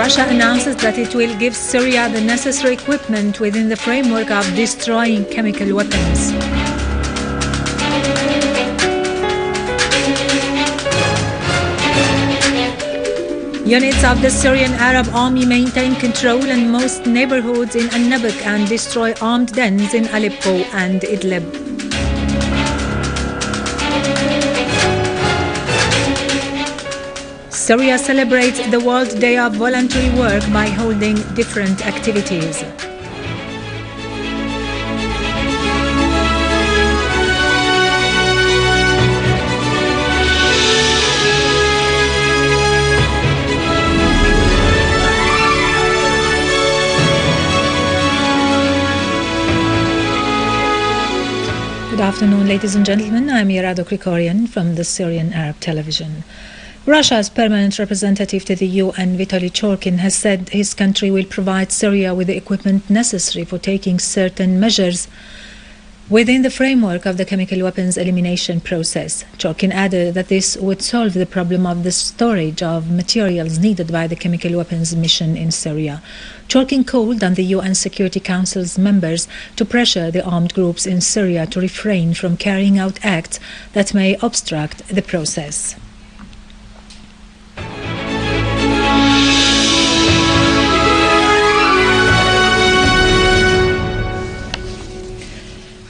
Russia announces that it will give Syria the necessary equipment within the framework of destroying chemical weapons. Units of the Syrian Arab Army maintain control in most neighborhoods in Al-Nabq and destroy armed dens in Aleppo and Idlib. Syria celebrates the World Day of Voluntary Work by holding different activities. Good afternoon, ladies and gentlemen. I'm Irado Krikorian from the Syrian Arab Television. Russia's permanent representative to the UN, Vitaly Churkin, has said his country will provide Syria with the equipment necessary for taking certain measures within the framework of the chemical weapons elimination process. Churkin added that this would solve the problem of the storage of materials needed by the chemical weapons mission in Syria. Churkin called on the UN Security Council's members to pressure the armed groups in Syria to refrain from carrying out acts that may obstruct the process.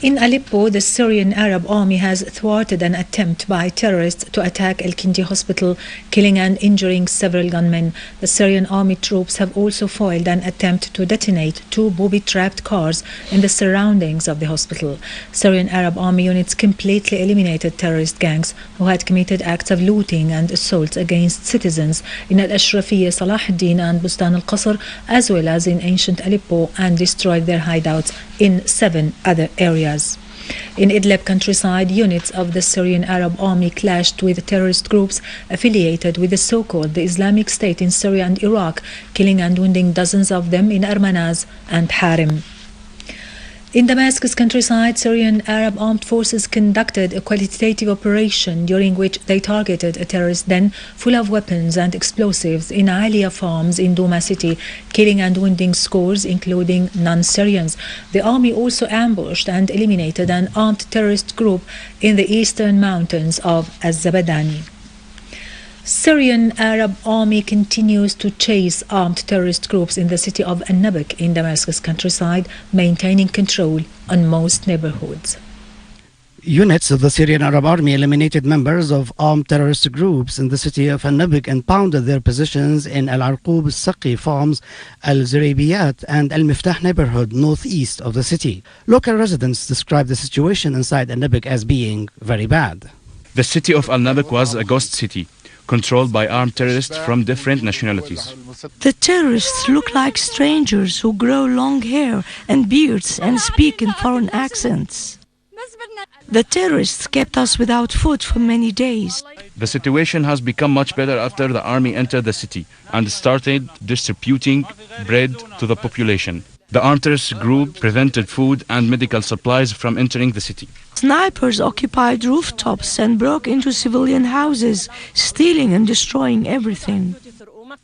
In Aleppo, the Syrian Arab Army has thwarted an attempt by terrorists to attack Al-Kindi hospital, killing and injuring several gunmen. The Syrian army troops have also foiled an attempt to detonate two booby-trapped cars in the surroundings of the hospital. Syrian Arab Army units completely eliminated terrorist gangs who had committed acts of looting and assaults against citizens in Al-Ashrafiyya, Salah ad-Din and Bustan al-Qasr, as well as in ancient Aleppo, and destroyed their hideouts in 7 other areas. In Idlib countryside, units of the Syrian Arab Army clashed with terrorist groups affiliated with the so-called the Islamic State in Syria and Iraq, killing and wounding dozens of them in Armanaz and Harim. In Damascus countryside, Syrian Arab armed forces conducted a qualitative operation during which they targeted a terrorist den full of weapons and explosives in Aliyah farms in Douma city, killing and wounding scores, including non-Syrians. The army also ambushed and eliminated an armed terrorist group in the eastern mountains of Az-Zabadani. Syrian Arab Army continues to chase armed terrorist groups in the city of Al-Nabq in Damascus countryside, maintaining control on most neighborhoods. Units of the Syrian Arab Army eliminated members of armed terrorist groups in the city of Al-Nabq and pounded their positions in Al-Arqub, Saqi farms, Al-Zuraybiyat and Al-Miftah neighborhood northeast of the city. Local residents describe the situation inside Al-Nabq as being very bad. The city of Al-Nabq was a ghost city, controlled by armed terrorists from different nationalities. The terrorists look like strangers who grow long hair and beards and speak in foreign accents. The terrorists kept us without food for many days. The situation has become much better after the army entered the city and started distributing bread to the population. The armed terrorist group prevented food and medical supplies from entering the city. Snipers occupied rooftops and broke into civilian houses, stealing and destroying everything.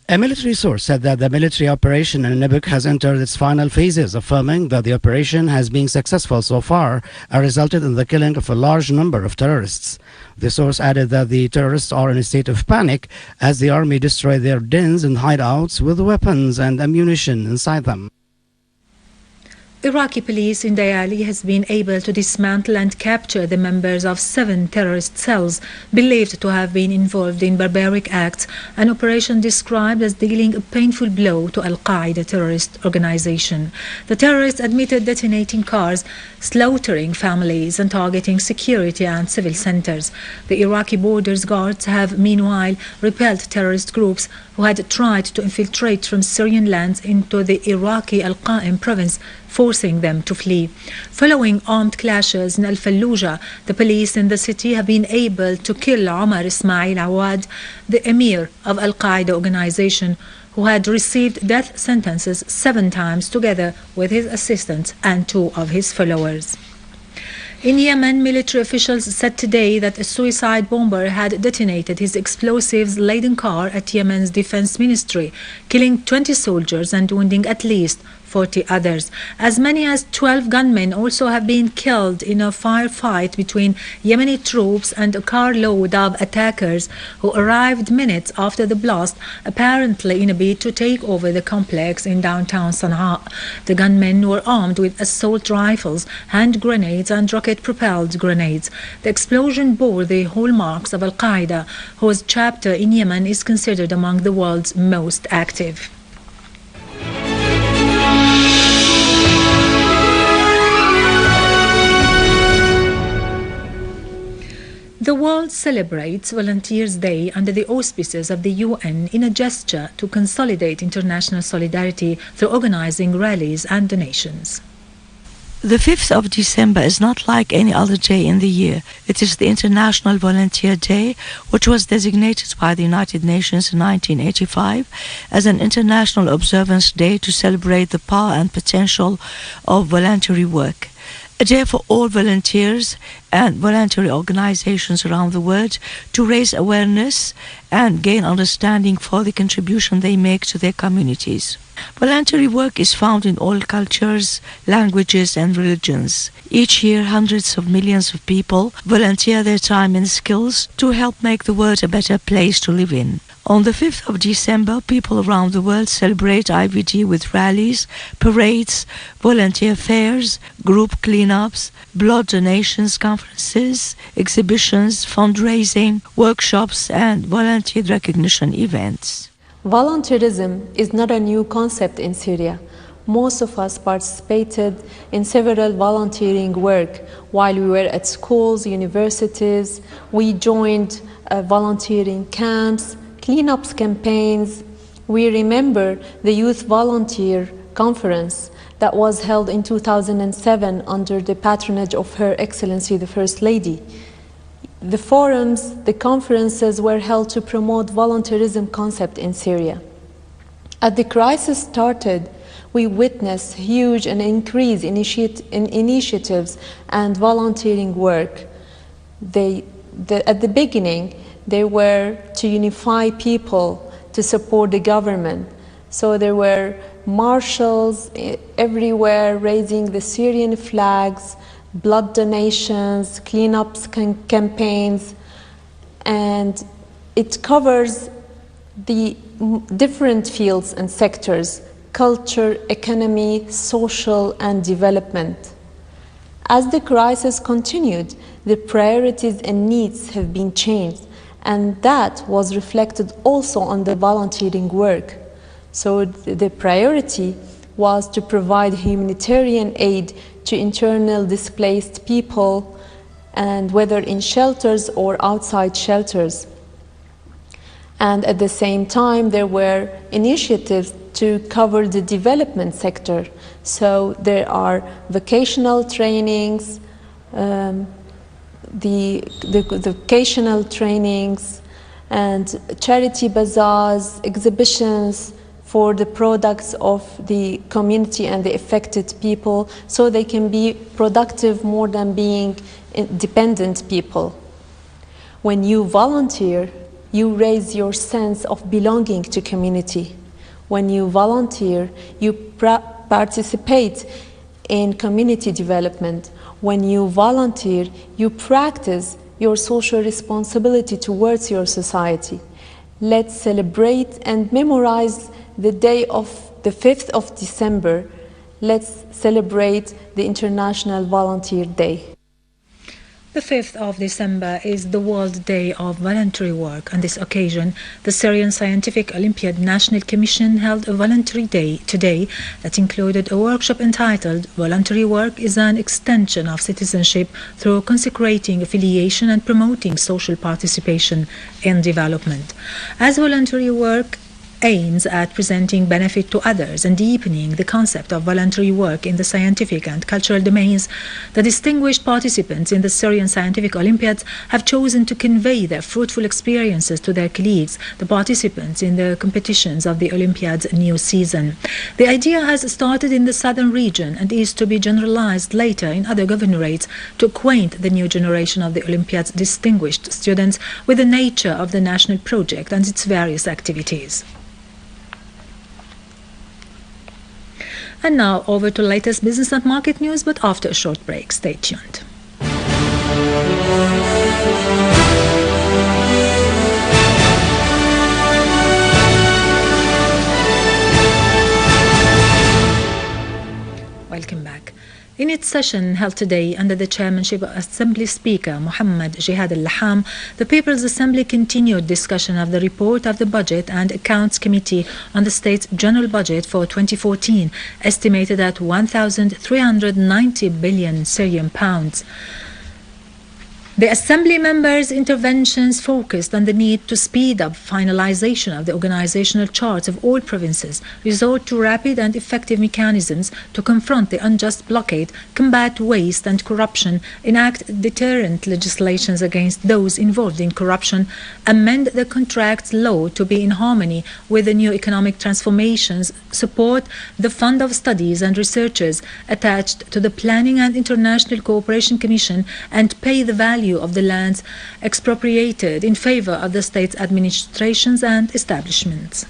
A military source said that the military operation in Al-Nabq has entered its final phases, affirming that the operation has been successful so far and resulted in the killing of a large number of terrorists. The source added that the terrorists are in a state of panic as the army destroyed their dens and hideouts with weapons and ammunition inside them. Iraqi police in Dayali has been able to dismantle and capture the members of 7 terrorist cells believed to have been involved in barbaric acts, an operation described as dealing a painful blow to Al-Qaeda terrorist organization. The terrorists admitted detonating cars, slaughtering families and targeting security and civil centers. The Iraqi borders guards have meanwhile repelled terrorist groups who had tried to infiltrate from Syrian lands into the Iraqi Al-Qa'im province, forcing them to flee. Following armed clashes in Al-Fallujah, the police in the city have been able to kill Omar Ismail Awad, the emir of Al-Qaeda organization, who had received death sentences 7 times together with his assistants and 2 of his followers. In Yemen, military officials said today that a suicide bomber had detonated his explosives-laden car at Yemen's defense ministry, killing 20 soldiers and wounding at least 40 others. As many as 12 gunmen also have been killed in a firefight between Yemeni troops and a carload of attackers who arrived minutes after the blast, apparently in a bid to take over the complex in downtown Sana'a. The gunmen were armed with assault rifles, hand grenades and rocket-propelled grenades. The explosion bore the hallmarks of Al-Qaeda, whose chapter in Yemen is considered among the world's most active. The world celebrates Volunteers' Day under the auspices of the UN in a gesture to consolidate international solidarity through organizing rallies and donations. The 5th of December is not like any other day in the year. It is the International Volunteer Day, which was designated by the United Nations in 1985 as an international observance day to celebrate the power and potential of voluntary work. A day for all volunteers and voluntary organizations around the world to raise awareness and gain understanding for the contribution they make to their communities. Voluntary work is found in all cultures, languages and religions. Each year, hundreds of millions of people volunteer their time and skills to help make the world a better place to live in. On the 5th of December, people around the world celebrate IVD with rallies, parades, volunteer fairs, group cleanups, blood donations, conferences, exhibitions, fundraising, workshops, and volunteer recognition events. Volunteerism is not a new concept in Syria. Most of us participated in several volunteering work while we were at schools, universities. We joined volunteering camps, cleanups campaigns. We remember the Youth Volunteer Conference that was held in 2007 under the patronage of Her Excellency the First Lady. The forums, the conferences were held to promote volunteerism concept in Syria. As the crisis started, we witnessed huge and increased initiatives and volunteering work. At the beginning, they were to unify people to support the government. So there were marshals everywhere raising the Syrian flags, blood donations, cleanups campaigns, and it covers the different fields and sectors: culture, economy, social, and development. As the crisis continued, the priorities and needs have been changed, and that was reflected also on the volunteering work. So the priority was to provide humanitarian aid to internally displaced people, and whether in shelters or outside shelters. And at the same time, there were initiatives to cover the development sector. So there are vocational trainings, the vocational trainings, and charity bazaars, exhibitions for the products of the community and the affected people, so they can be productive more than being dependent people. When you volunteer, you raise your sense of belonging to community. When you volunteer, you participate in community development. When you volunteer, you practice your social responsibility towards your society. Let's celebrate and memorize the day of the 5th of December. Let's celebrate the International Volunteer Day. The 5th of December is the World Day of Voluntary Work. On this occasion, the Syrian Scientific Olympiad National Commission held a voluntary day today that included a workshop entitled "Voluntary Work is an Extension of Citizenship through Consecrating Affiliation and Promoting Social Participation in Development." As voluntary work aims at presenting benefit to others and deepening the concept of voluntary work in the scientific and cultural domains, the distinguished participants in the Syrian Scientific Olympiads have chosen to convey their fruitful experiences to their colleagues, the participants in the competitions of the Olympiad's new season. The idea has started in the southern region and is to be generalized later in other governorates to acquaint the new generation of the Olympiad's distinguished students with the nature of the national project and its various activities. And now over to latest business and market news, but after a short break. Stay tuned. Welcome back. In its session held today under the chairmanship of Assembly Speaker Mohammed Jihad al-Laham, the People's Assembly continued discussion of the report of the Budget and Accounts Committee on the state's general budget for 2014, estimated at 1,390 billion Syrian pounds. The Assembly members' interventions focused on the need to speed up finalization of the organizational charts of all provinces, resort to rapid and effective mechanisms to confront the unjust blockade, combat waste and corruption, enact deterrent legislations against those involved in corruption, amend the contracts law to be in harmony with the new economic transformations, support the Fund of Studies and Researchers attached to the Planning and International Cooperation Commission, and pay the value of the lands expropriated in favor of the state's administrations and establishments.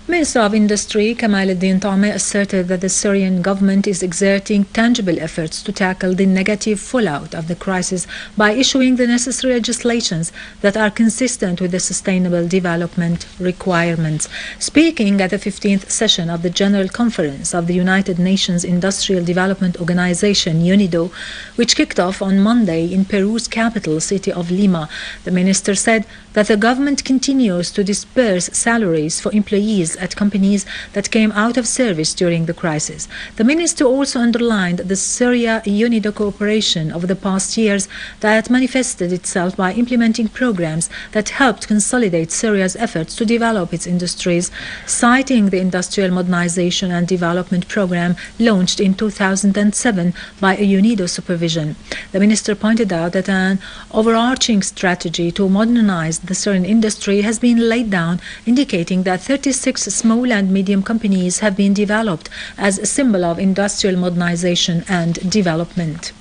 Minister of Industry Kamaluddin Tame asserted that the Syrian government is exerting tangible efforts to tackle the negative fallout of the crisis by issuing the necessary legislations that are consistent with the sustainable development requirements. Speaking at the 15th session of the General Conference of the United Nations Industrial Development Organization, UNIDO, which kicked off on Monday in Peru's capital city of Lima, the minister said that the government continues to disperse salaries for employees at companies that came out of service during the crisis. The minister also underlined the Syria-UNIDO cooperation over the past years that manifested itself by implementing programs that helped consolidate Syria's efforts to develop its industries, citing the Industrial Modernization and Development Program launched in 2007 by a UNIDO supervision. The minister pointed out that an overarching strategy to modernize the Syrian industry has been laid down, indicating that 36 small and medium companies have been developed as a symbol of industrial modernization and development.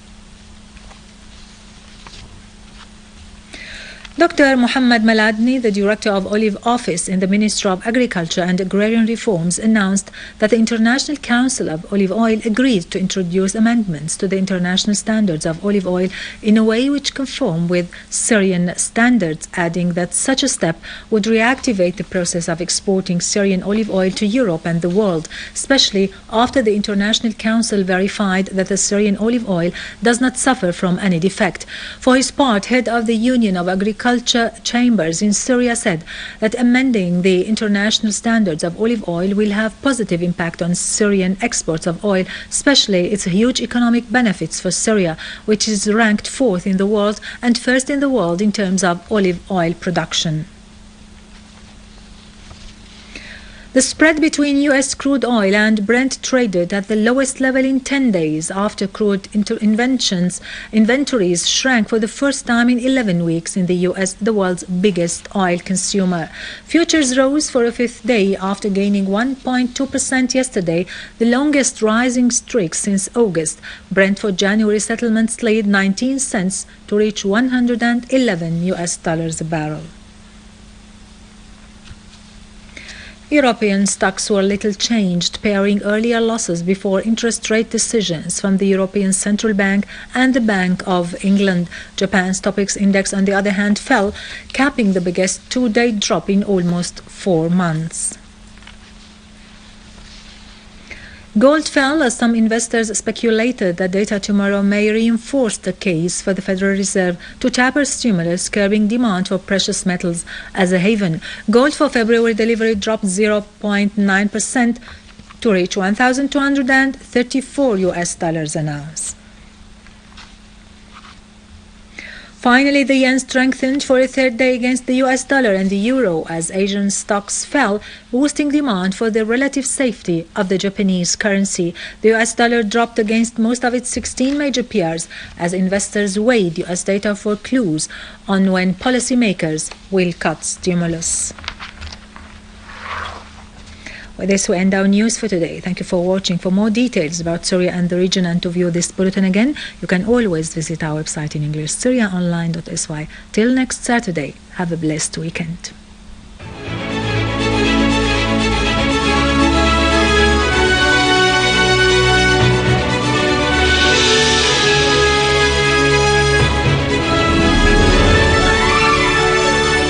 Dr. Mohammed Maladni, the Director of Olive Office in the Ministry of Agriculture and Agrarian Reforms, announced that the International Council of Olive Oil agreed to introduce amendments to the international standards of olive oil in a way which conform with Syrian standards, adding that such a step would reactivate the process of exporting Syrian olive oil to Europe and the world, especially after the International Council verified that the Syrian olive oil does not suffer from any defect. For his part, head of the Union of Agriculture Chambers in Syria said that amending the international standards of olive oil will have positive impact on Syrian exports of oil, especially its huge economic benefits for Syria, which is ranked 4th in the world and 1st in the world in terms of olive oil production. The spread between U.S. crude oil and Brent traded at the lowest level in 10 days after crude inventories shrank for the first time in 11 weeks in the U.S., the world's biggest oil consumer. Futures rose for a 5th day after gaining 1.2% yesterday, the longest rising streak since August. Brent for January settlement slid 19 cents to reach $111 a barrel. European stocks were little changed, pairing earlier losses before interest rate decisions from the European Central Bank and the Bank of England. Japan's Topix index, on the other hand, fell, capping the biggest two-day drop in almost 4 months. Gold fell as some investors speculated that data tomorrow may reinforce the case for the Federal Reserve to taper stimulus, curbing demand for precious metals as a haven. Gold for February delivery dropped 0.9% to reach $1,234 an ounce. Finally, the yen strengthened for a third day against the US dollar and the euro as Asian stocks fell, boosting demand for the relative safety of the Japanese currency. The US dollar dropped against most of its 16 major peers as investors weighed US data for clues on when policymakers will cut stimulus. With this, we end our news for today. Thank you for watching. For more details about Syria and the region and to view this bulletin again, you can always visit our website in English, syriaonline.sy. Till next Saturday, have a blessed weekend.